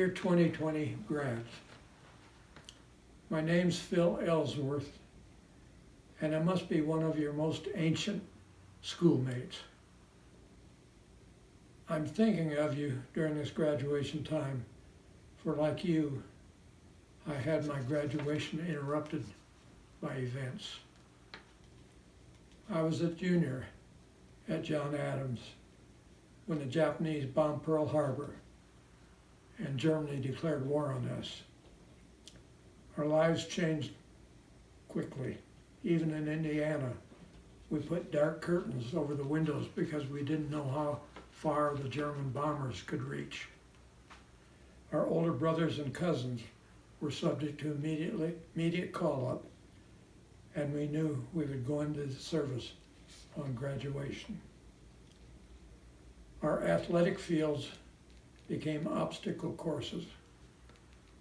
Dear 2020 grads, my name's Phil Ellsworth, and I must be one of your most ancient schoolmates. I'm thinking of you during this graduation time, for like you, I had my graduation interrupted by events. I was a junior at John Adams when the Japanese bombed Pearl Harbor and Germany declared war on us. Our lives changed quickly. Even in Indiana, we put dark curtains over the windows because we didn't know how far the German bombers could reach. Our older brothers and cousins were subject to immediate call-up, and we knew we would go into the service on graduation. Our athletic fields became obstacle courses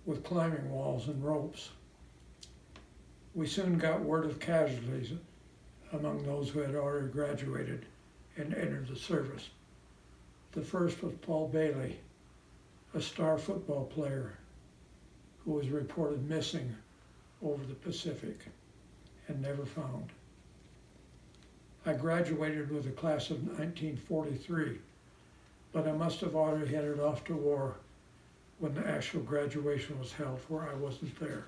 with climbing walls and ropes. We soon got word of casualties among those who had already graduated and entered the service. The first was Paul Bailey, a star football player who was reported missing over the Pacific and never found. I graduated with a class of 1943, but I must have already headed off to war when the actual graduation was held, for I wasn't there.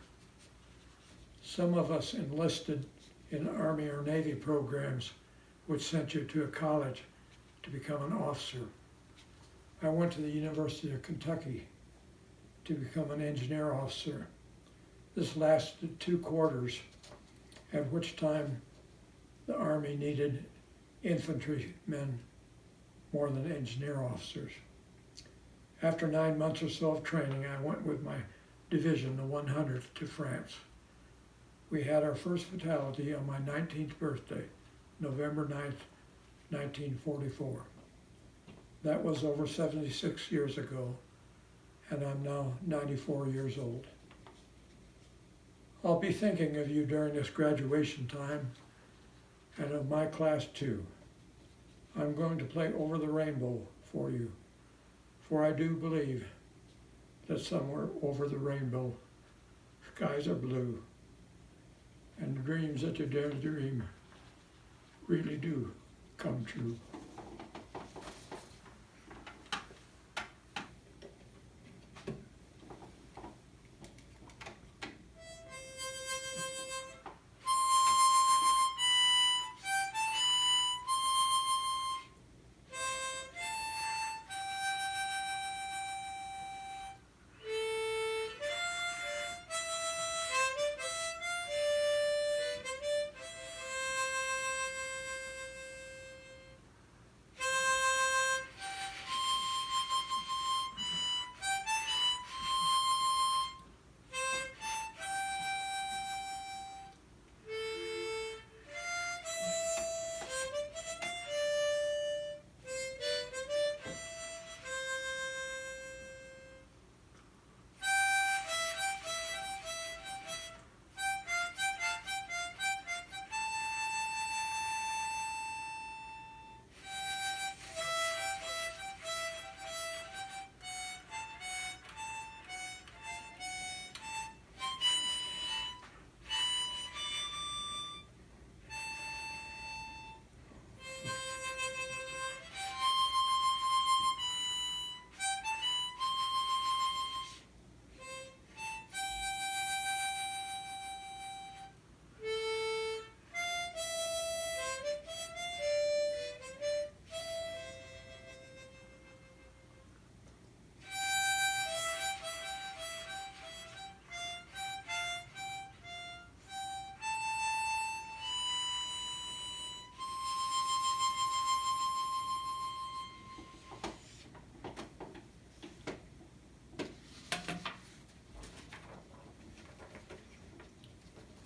Some of us enlisted in Army or Navy programs which sent you to a college to become an officer. I went to the University of Kentucky to become an engineer officer. This lasted 2 quarters, at which time the Army needed infantrymen more than engineer officers. After 9 months or so of training, I went with my division, the 100th, to France. We had our first fatality on my 19th birthday, November 9th, 1944. That was over 76 years ago, and I'm now 94 years old. I'll be thinking of you during this graduation time, and of my class too. I'm going to play Over the Rainbow for you, for I do believe that somewhere over the rainbow, skies are blue, and the dreams that you dare to dream really do come true.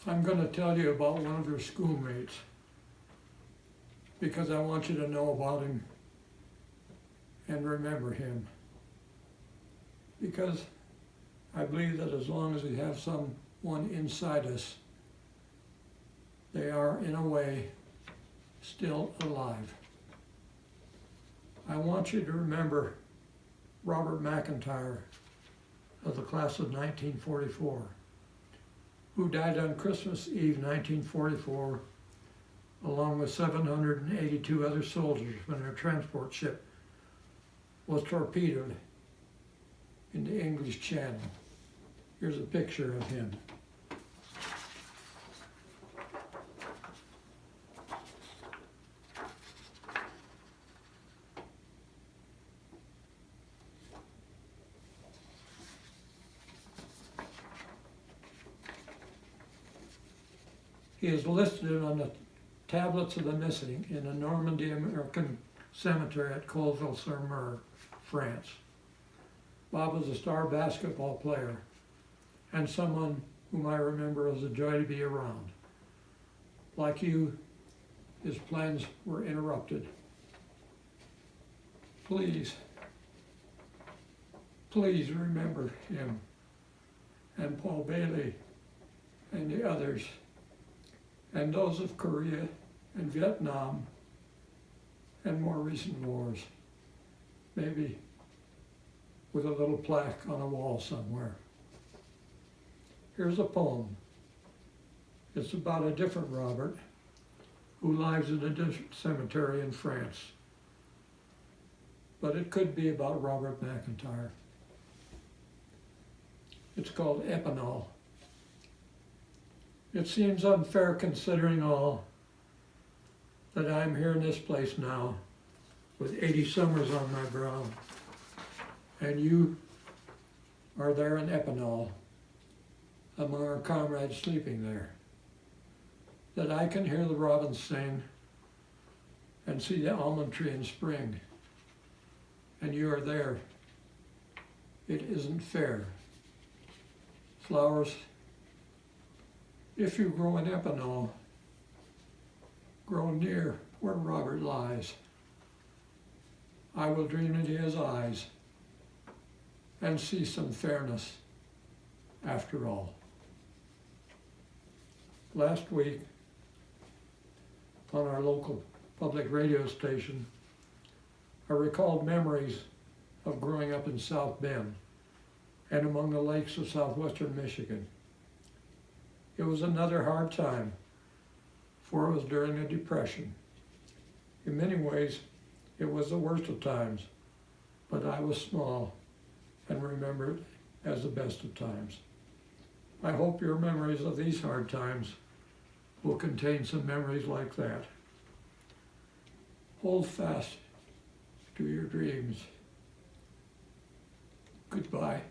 I'm going to tell you about one of your schoolmates because I want you to know about him and remember him. Because I believe that as long as we have someone inside us, they are, in a way, still alive. I want you to remember Robert McIntyre, of the class of 1944, who died on Christmas Eve 1944, along with 782 other soldiers when their transport ship was torpedoed in the English Channel. Here's a picture of him. He is listed on the tablets of the missing in the Normandy American Cemetery at Colville-sur-Mer, France. Bob was a star basketball player and someone whom I remember as a joy to be around. Like you, his plans were interrupted. Please remember him and Paul Bailey and the others and those of Korea and Vietnam and more recent wars, maybe with a little plaque on a wall somewhere. Here's a poem. It's about a different Robert who lies in a different cemetery in France, but it could be about Robert McIntyre. It's called Epinal. It seems unfair considering all that I'm here in this place now with 80 summers on my brow, and you are there in Epinal among our comrades sleeping there, that I can hear the robins sing and see the almond tree in spring, and you are there. It isn't fair. Flowers, if you grow in Epinal, grow near where Robert lies. I will dream into his eyes and see some fairness after all. Last week, on our local public radio station, I recalled memories of growing up in South Bend and among the lakes of southwestern Michigan. It was another hard time, for it was during a depression. In many ways, it was the worst of times, but I was small and remembered as the best of times. I hope your memories of these hard times will contain some memories like that. Hold fast to your dreams. Goodbye.